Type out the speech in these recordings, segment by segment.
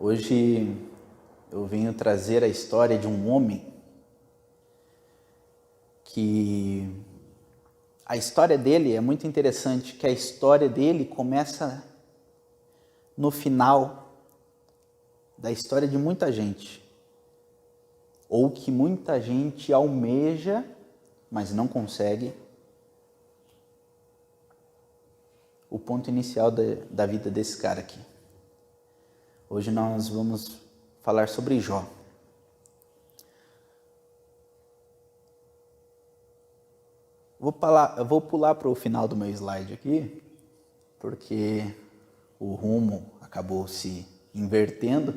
Hoje eu venho trazer a história de um homem que a história dele é muito interessante, que a história dele começa no final da história de muita gente, ou que muita gente almeja, mas não consegue. O ponto inicial da vida desse cara aqui. Hoje nós vamos falar sobre Jó. Eu vou pular para o final do meu slide aqui, porque o rumo acabou se invertendo,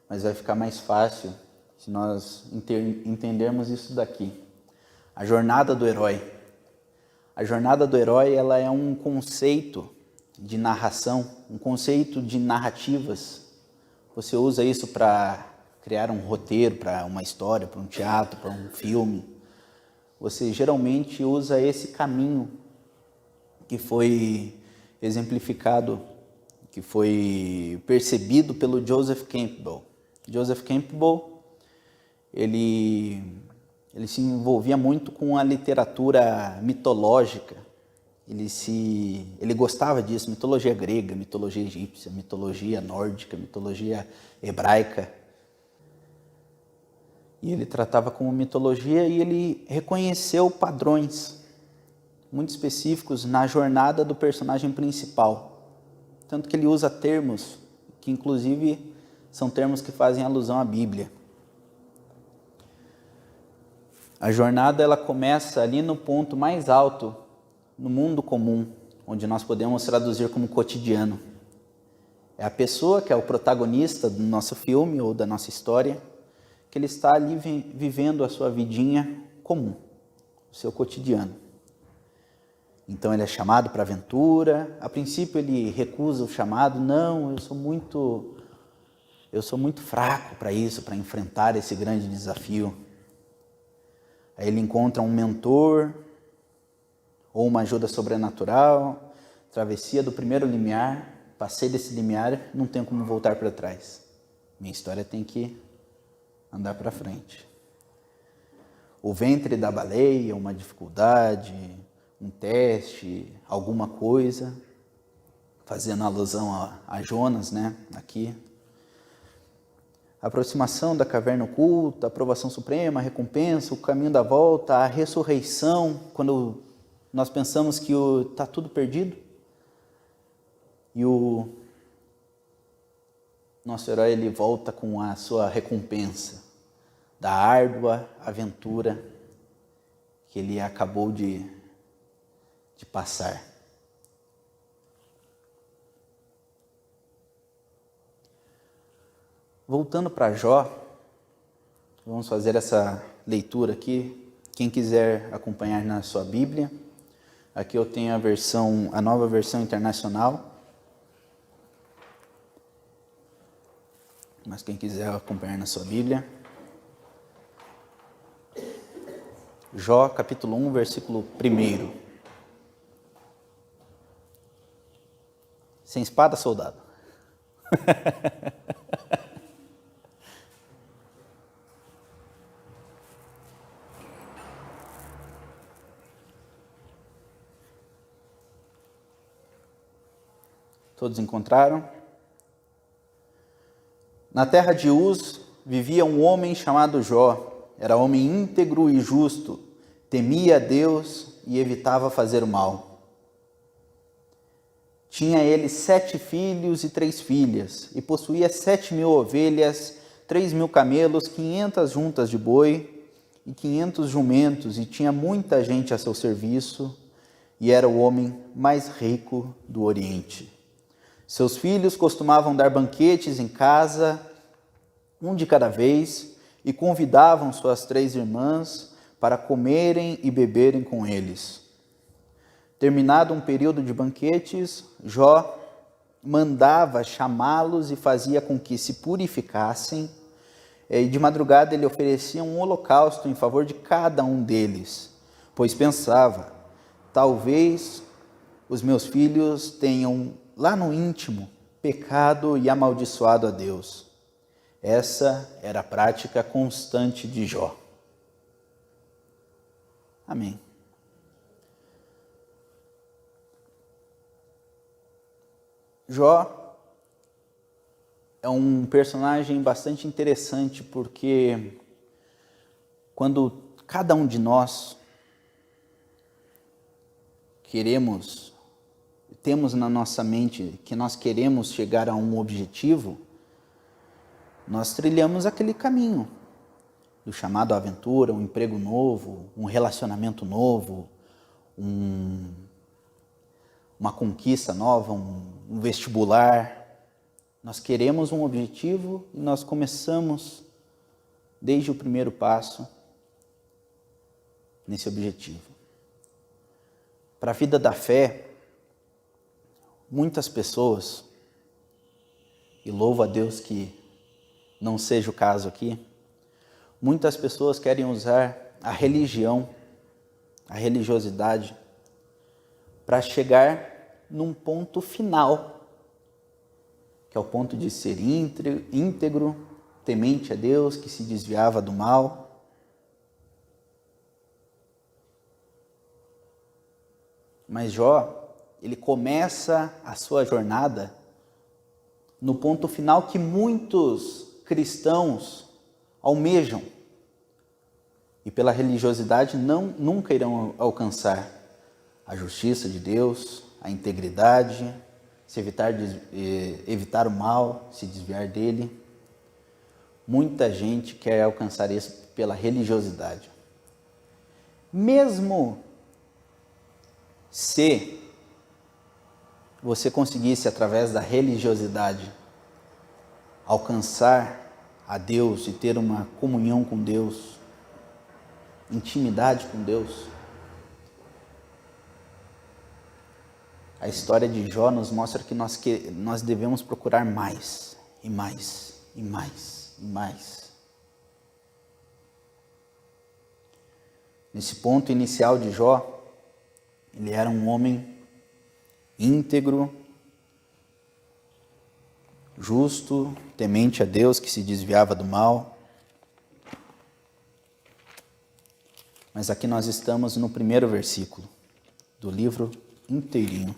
mas vai ficar mais fácil se nós entendermos isso daqui. A jornada do herói. A jornada do herói, ela é um conceito de narração, um conceito de narrativas. Você usa isso para criar um roteiro, para uma história, para um teatro, para um filme. Você geralmente usa esse caminho que foi exemplificado, que foi percebido pelo Joseph Campbell. Joseph Campbell, ele se envolvia muito com a literatura mitológica. Ele gostava disso, mitologia grega, mitologia egípcia, mitologia nórdica, mitologia hebraica. E ele tratava como mitologia e ele reconheceu padrões muito específicos na jornada do personagem principal. Tanto que ele usa termos que inclusive são termos que fazem alusão à Bíblia. A jornada ela começa ali no ponto mais alto, no mundo comum, onde nós podemos traduzir como cotidiano. É a pessoa que é o protagonista do nosso filme ou da nossa história, que ele está ali vivendo a sua vidinha comum, o seu cotidiano. Então ele é chamado para a aventura. A princípio ele recusa o chamado. Não, eu sou muito fraco para isso, para enfrentar esse grande desafio. Aí ele encontra um mentor ou uma ajuda sobrenatural, travessia do primeiro limiar, passei desse limiar, não tenho como voltar para trás. Minha história tem que andar para frente. O ventre da baleia, uma dificuldade, um teste, alguma coisa, fazendo alusão a Jonas, né, aqui. A aproximação da caverna oculta, a aprovação suprema, a recompensa, o caminho da volta, a ressurreição, quando nós pensamos que está tudo perdido. E o nosso herói ele volta com a sua recompensa da árdua aventura que ele acabou de passar. Voltando para Jó, vamos fazer essa leitura aqui. Quem quiser acompanhar na sua Bíblia, aqui eu tenho a nova versão internacional. Mas quem quiser acompanhar na sua Bíblia, Jó capítulo 1, versículo 1. Sem espada, soldado. Todos encontraram? Na terra de Uz vivia um homem chamado Jó. Era homem íntegro e justo, temia a Deus e evitava fazer o mal. Tinha ele 7 filhos e 3 filhas, e possuía 7.000 ovelhas, 3.000 camelos, 500 juntas de boi e 500 jumentos, e tinha muita gente a seu serviço, e era o homem mais rico do Oriente. Seus filhos costumavam dar banquetes em casa, um de cada vez, e convidavam suas 3 irmãs para comerem e beberem com eles. Terminado um período de banquetes, Jó mandava chamá-los e fazia com que se purificassem, e de madrugada ele oferecia um holocausto em favor de cada um deles, pois pensava, talvez os meus filhos tenham lá no íntimo pecado e amaldiçoado a Deus. Essa era a prática constante de Jó. Amém. Jó é um personagem bastante interessante porque quando cada um de nós temos na nossa mente que nós queremos chegar a um objetivo, nós trilhamos aquele caminho do chamado aventura, um emprego novo, um relacionamento novo, uma conquista nova, um vestibular. Nós queremos um objetivo e nós começamos desde o primeiro passo nesse objetivo. Para a vida da fé, muitas pessoas, e louvo a Deus que não seja o caso aqui, muitas pessoas querem usar a religião, a religiosidade, para chegar num ponto final, que é o ponto de ser íntegro, temente a Deus, que se desviava do mal. Mas Jó, ele começa a sua jornada no ponto final que muitos cristãos almejam e pela religiosidade nunca irão alcançar a justiça de Deus, a integridade, se evitar o mal, se desviar dele. Muita gente quer alcançar isso pela religiosidade. Mesmo se você conseguisse, através da religiosidade, alcançar a Deus e ter uma comunhão com Deus, intimidade com Deus, a história de Jó nos mostra que nós devemos procurar mais, e mais, e mais, e mais. Nesse ponto inicial de Jó, ele era um homem íntegro, justo, temente a Deus, que se desviava do mal. Mas aqui nós estamos no primeiro versículo do livro inteirinho.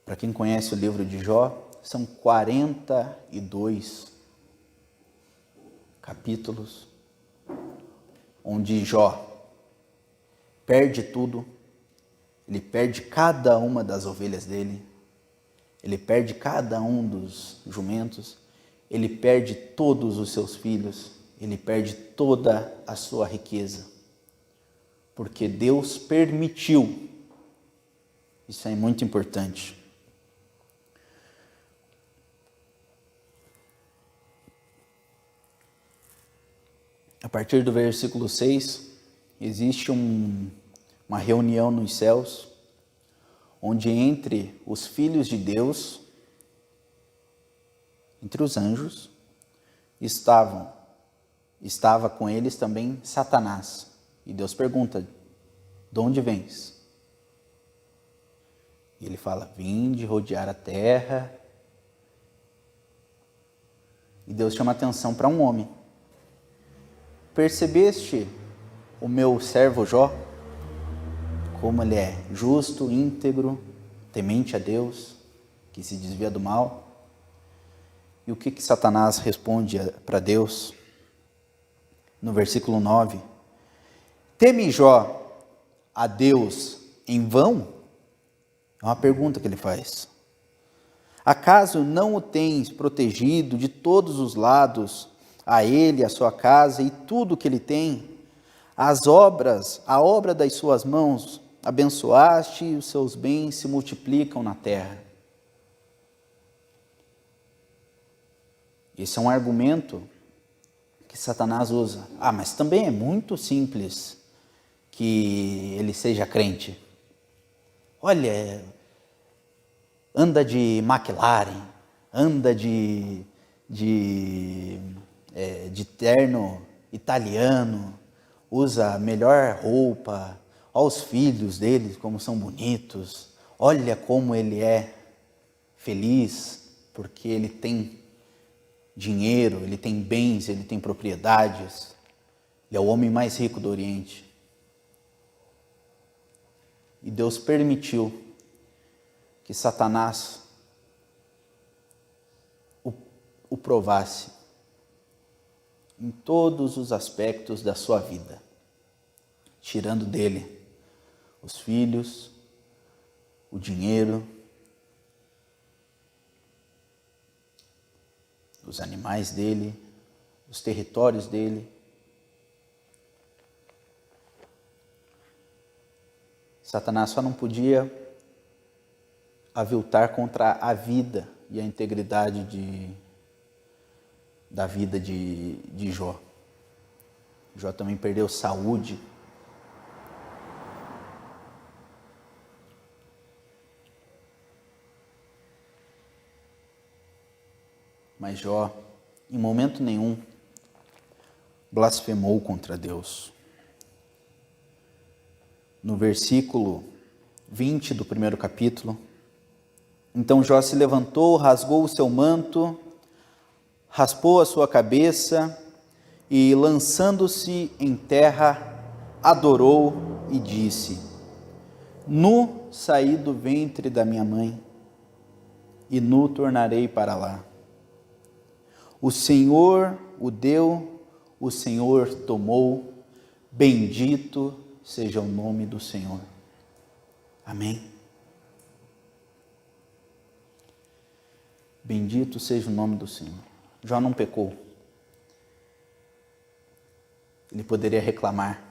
Para quem conhece o livro de Jó, são 42 capítulos, onde Jó perde tudo, ele perde cada uma das ovelhas dele, ele perde cada um dos jumentos, ele perde todos os seus filhos, ele perde toda a sua riqueza, porque Deus permitiu. Isso é muito importante. A partir do versículo 6, existe uma reunião nos céus, onde entre os filhos de Deus, entre os anjos, estava com eles também Satanás. E Deus pergunta: de onde vens? E ele fala: vim de rodear a terra. E Deus chama atenção para um homem: percebeste o meu servo Jó? Como ele é justo, íntegro, temente a Deus, que se desvia do mal. E o que Satanás responde para Deus? No versículo 9: teme Jó a Deus em vão? É uma pergunta que ele faz. Acaso não o tens protegido de todos os lados, a ele, a sua casa e tudo que ele tem? A obra das suas mãos abençoaste e os seus bens se multiplicam na terra. Esse é um argumento que Satanás usa. Mas também é muito simples que ele seja crente. Olha, anda de McLaren, anda de terno italiano, usa a melhor roupa. Olha os filhos deles como são bonitos, Olha como ele é feliz, porque ele tem dinheiro, ele tem bens, ele tem propriedades. Ele é o homem mais rico do Oriente. E Deus permitiu que Satanás o provasse em todos os aspectos da sua vida, tirando dele os filhos, o dinheiro, os animais dele, os territórios dele. Satanás só não podia aviltar contra a vida e a integridade da vida de Jó. Jó também perdeu saúde. Mas Jó, em momento nenhum, blasfemou contra Deus. No versículo 20 do primeiro capítulo, então Jó se levantou, rasgou o seu manto, raspou a sua cabeça e, lançando-se em terra, adorou e disse: Nu saí do ventre da minha mãe, e nu tornarei para lá. O Senhor o deu, o Senhor tomou, bendito seja o nome do Senhor. Amém. Bendito seja o nome do Senhor. Jó não pecou. Ele poderia reclamar,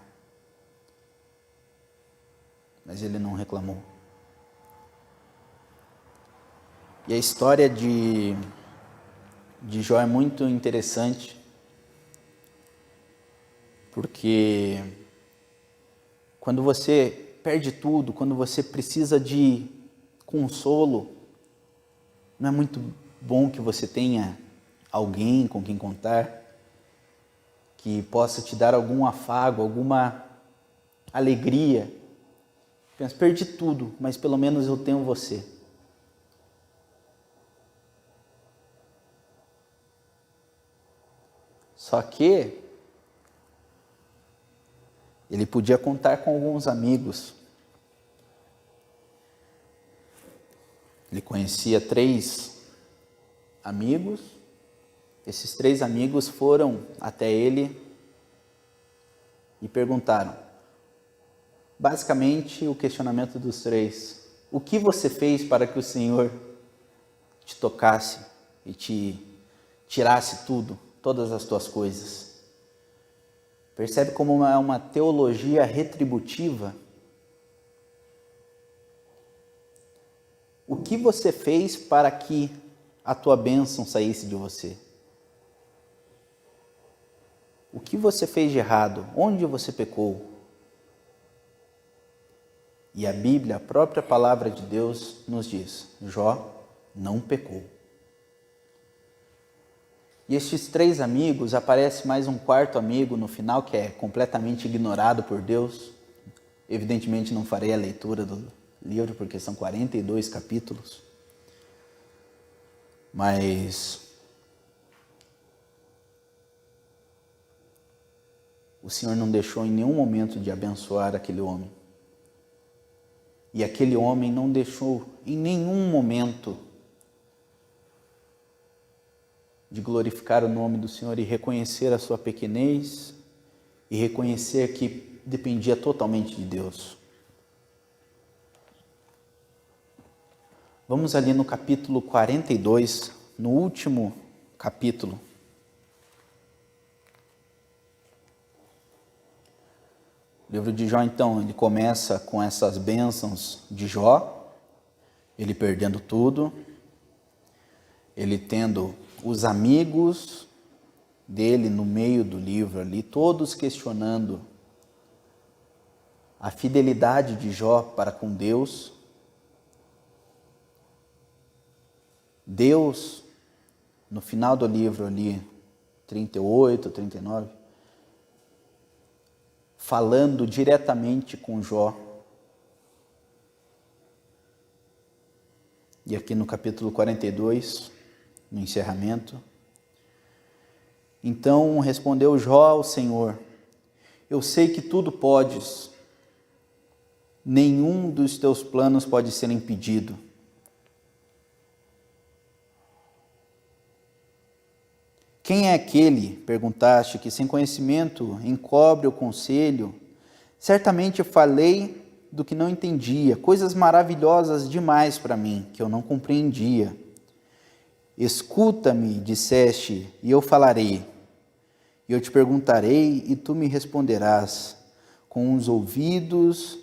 mas ele não reclamou. E a história de Jó é muito interessante, porque quando você perde tudo, quando você precisa de consolo, não é muito bom que você tenha alguém com quem contar, que possa te dar algum afago, alguma alegria. Pensa, perdi tudo, mas pelo menos eu tenho você. Só que ele podia contar com alguns amigos. Ele conhecia 3 amigos. Esses 3 amigos foram até ele e perguntaram, basicamente o questionamento dos 3, o que você fez para que o Senhor te tocasse e te tirasse tudo, todas as tuas coisas? Percebe como é uma teologia retributiva? O que você fez para que a tua bênção saísse de você? O que você fez de errado? Onde você pecou? E a Bíblia, a própria palavra de Deus, nos diz: Jó não pecou. E estes 3 amigos, aparece mais um 4º amigo no final, que é completamente ignorado por Deus. Evidentemente não farei a leitura do livro, porque são 42 capítulos. Mas o Senhor não deixou em nenhum momento de abençoar aquele homem. E aquele homem não deixou em nenhum momento de glorificar o nome do Senhor e reconhecer a sua pequenez e reconhecer que dependia totalmente de Deus. Vamos ali no capítulo 42, no último capítulo. O livro de Jó, então, ele começa com essas bênçãos de Jó, ele perdendo tudo, ele tendo os amigos dele no meio do livro ali, todos questionando a fidelidade de Jó para com Deus. Deus, no final do livro ali, 38, 39, falando diretamente com Jó. e aqui no capítulo 42, no encerramento. Então respondeu Jó ao Senhor: eu sei que tudo podes, nenhum dos teus planos pode ser impedido. Quem é aquele, perguntaste, que sem conhecimento encobre o conselho? Certamente eu falei do que não entendia, coisas maravilhosas demais para mim, que eu não compreendia. Escuta-me, disseste, e eu falarei. E eu te perguntarei, e tu me responderás. Com os ouvidos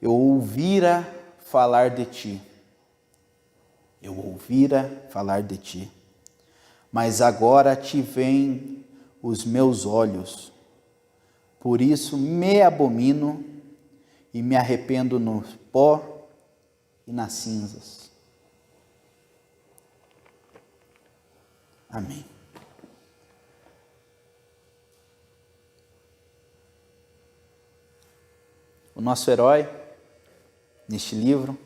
eu ouvira falar de ti. Eu ouvira falar de ti. Mas agora te veem os meus olhos. Por isso me abomino e me arrependo no pó e nas cinzas. Amém. O nosso herói, neste livro,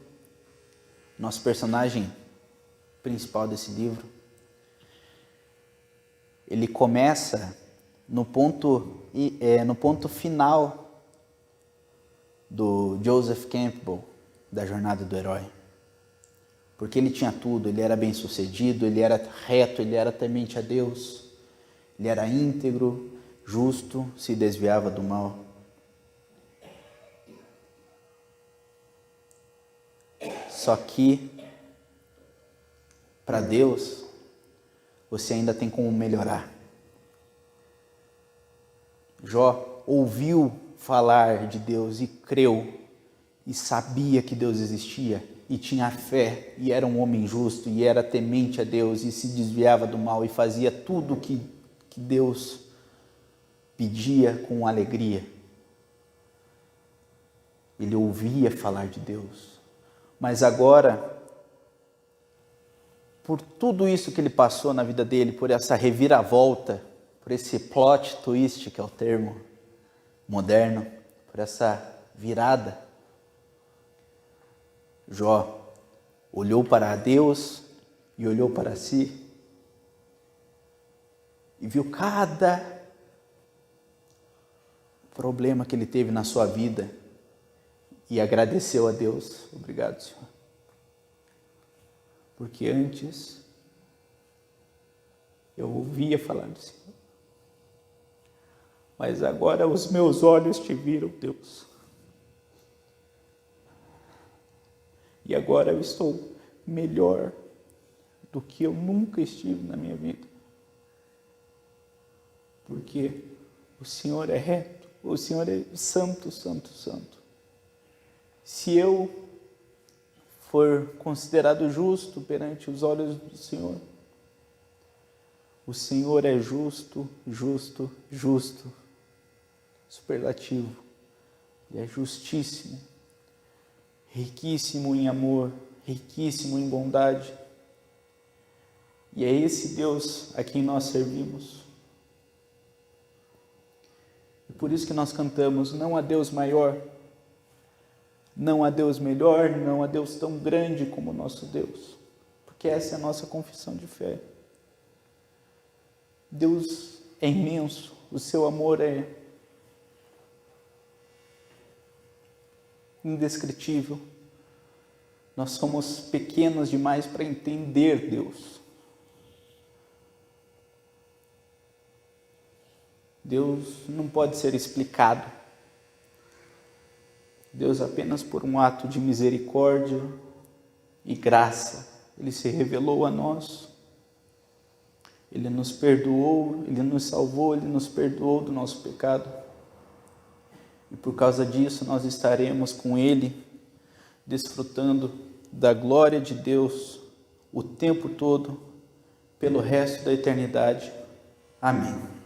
nosso personagem principal desse livro, ele começa no ponto final do Joseph Campbell, da jornada do herói. Porque ele tinha tudo, ele era bem-sucedido, ele era reto, ele era temente a Deus, ele era íntegro, justo, se desviava do mal. Só que, para Deus, você ainda tem como melhorar. Jó ouviu falar de Deus e creu, e sabia que Deus existia, e tinha fé, e era um homem justo, e era temente a Deus, e se desviava do mal, e fazia tudo o que Deus pedia com alegria. Ele ouvia falar de Deus. Mas agora, por tudo isso que ele passou na vida dele, por essa reviravolta, por esse plot twist, que é o termo moderno, por essa virada, Jó olhou para Deus e olhou para si e viu cada problema que ele teve na sua vida e agradeceu a Deus. Obrigado, Senhor. Porque antes eu ouvia falar do Senhor, mas agora os meus olhos te viram, Deus. E agora eu estou melhor do que eu nunca estive na minha vida. Porque o Senhor é reto, o Senhor é santo, santo, santo. Se eu for considerado justo perante os olhos do Senhor, o Senhor é justo, justo, justo, superlativo. Ele é justíssimo, riquíssimo em amor, riquíssimo em bondade. E é esse Deus a quem nós servimos. E por isso que nós cantamos: não há Deus maior, não há Deus melhor, não há Deus tão grande como o nosso Deus. Porque essa é a nossa confissão de fé. Deus é imenso, o seu amor é indescritível. Nós somos pequenos demais para entender Deus. Deus não pode ser explicado. Deus, apenas por um ato de misericórdia e graça, Ele se revelou a nós. Ele nos perdoou, Ele nos salvou, Ele nos perdoou do nosso pecado. E por causa disso nós estaremos com Ele, desfrutando da glória de Deus o tempo todo, pelo resto da eternidade. Amém.